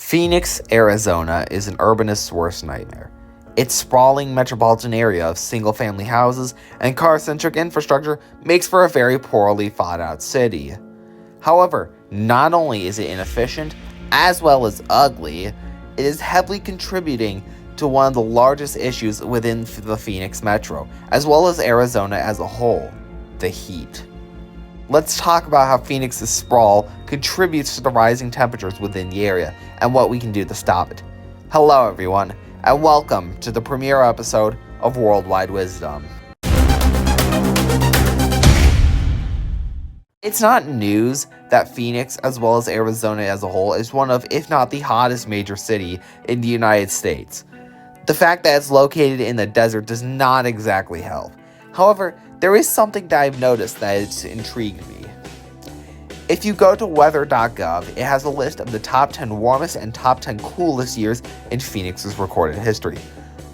Phoenix, Arizona is an urbanist's worst nightmare. Its sprawling metropolitan area of single-family houses and car-centric infrastructure makes for a very poorly thought-out city. However, not only is it inefficient, as well as ugly, it is heavily contributing to one of the largest issues within the Phoenix metro, as well as Arizona as a whole: the heat. Let's talk about how Phoenix's sprawl contributes to the rising temperatures within the area and what we can do to stop it. Hello everyone, and welcome to the premiere episode of Worldwide Wisdom. It's not news that Phoenix, as well as Arizona as a whole, is one of, if not the hottest major city in the United States. The fact that it's located in the desert does not exactly help. However, there is something that I've noticed that has intrigued me. If you go to weather.gov, it has a list of the top 10 warmest and top 10 coolest years in Phoenix's recorded history.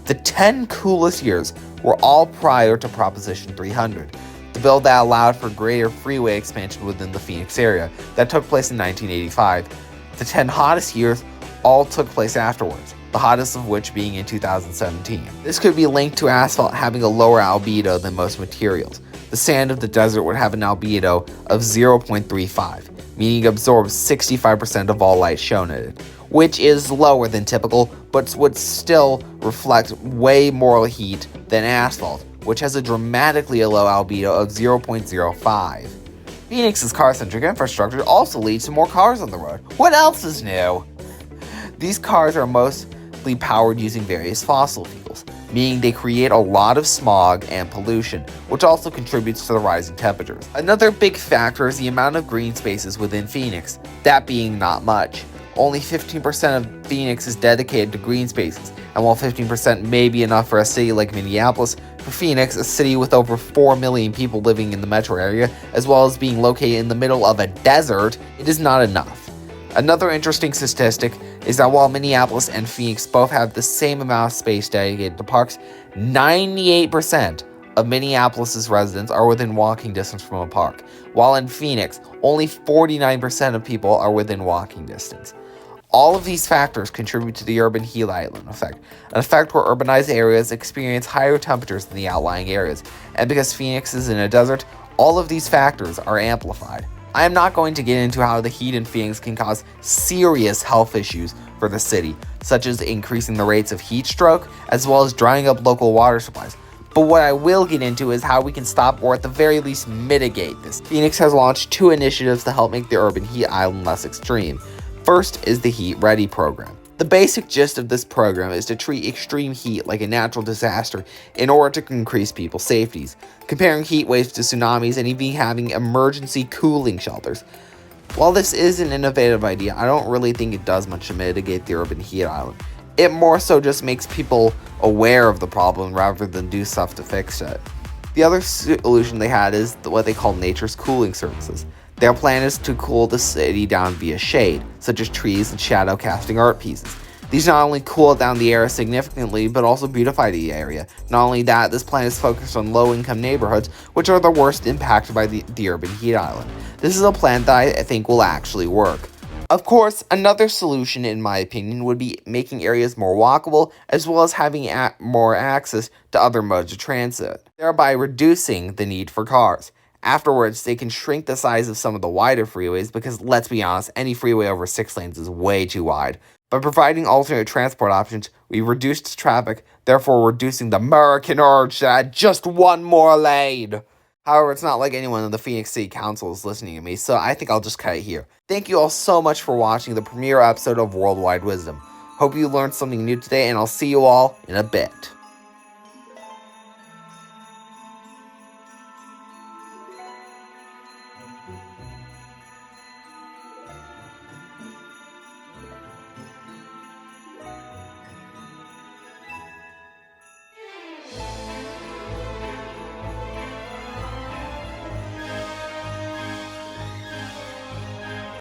The 10 coolest years were all prior to Proposition 300, the bill that allowed for greater freeway expansion within the Phoenix area that took place in 1985. The 10 hottest years all took place afterwards, the hottest of which being in 2017. This could be linked to asphalt having a lower albedo than most materials. The sand of the desert would have an albedo of 0.35, meaning it absorbs 65% of all light shown in it, which is lower than typical, but would still reflect way more heat than asphalt, which has a dramatically low albedo of 0.05. Phoenix's car-centric infrastructure also leads to more cars on the road. What else is new? These cars are mostly powered using various fossil fuels, meaning they create a lot of smog and pollution, which also contributes to the rising temperatures. Another big factor is the amount of green spaces within Phoenix, that being not much. Only 15% of Phoenix is dedicated to green spaces, and while 15% may be enough for a city like Minneapolis, for Phoenix, a city with over 4 million people living in the metro area, as well as being located in the middle of a desert, it is not enough. Another interesting statistic is that while Minneapolis and Phoenix both have the same amount of space dedicated to parks, 98% of Minneapolis' residents are within walking distance from a park, while in Phoenix, only 49% of people are within walking distance. All of these factors contribute to the urban heat island effect, an effect where urbanized areas experience higher temperatures than the outlying areas, and because Phoenix is in a desert, all of these factors are amplified. I am not going to get into how the heat in Phoenix can cause serious health issues for the city, such as increasing the rates of heat stroke, as well as drying up local water supplies. But what I will get into is how we can stop or at the very least mitigate this. Phoenix has launched 2 initiatives to help make the urban heat island less extreme. First is the Heat Ready program. The basic gist of this program is to treat extreme heat like a natural disaster in order to increase people's safeties, comparing heat waves to tsunamis and even having emergency cooling shelters. While this is an innovative idea, I don't really think it does much to mitigate the urban heat island. It more so just makes people aware of the problem rather than do stuff to fix it. The other solution they had is what they call nature's cooling services. Their plan is to cool the city down via shade, such as trees and shadow casting art pieces. These not only cool down the air significantly, but also beautify the area. Not only that, this plan is focused on low-income neighborhoods, which are the worst impacted by the urban heat island. This is a plan that I think will actually work. Of course, another solution, in my opinion, would be making areas more walkable, as well as having more access to other modes of transit, thereby reducing the need for cars. Afterwards, they can shrink the size of some of the wider freeways because, let's be honest, any freeway over 6 lanes is way too wide. By providing alternate transport options, we reduce traffic, therefore reducing the American urge to add just one more lane. However, it's not like anyone in the Phoenix City Council is listening to me, so I think I'll just cut it here. Thank you all so much for watching the premiere episode of Worldwide Wisdom. Hope you learned something new today, and I'll see you all in a bit.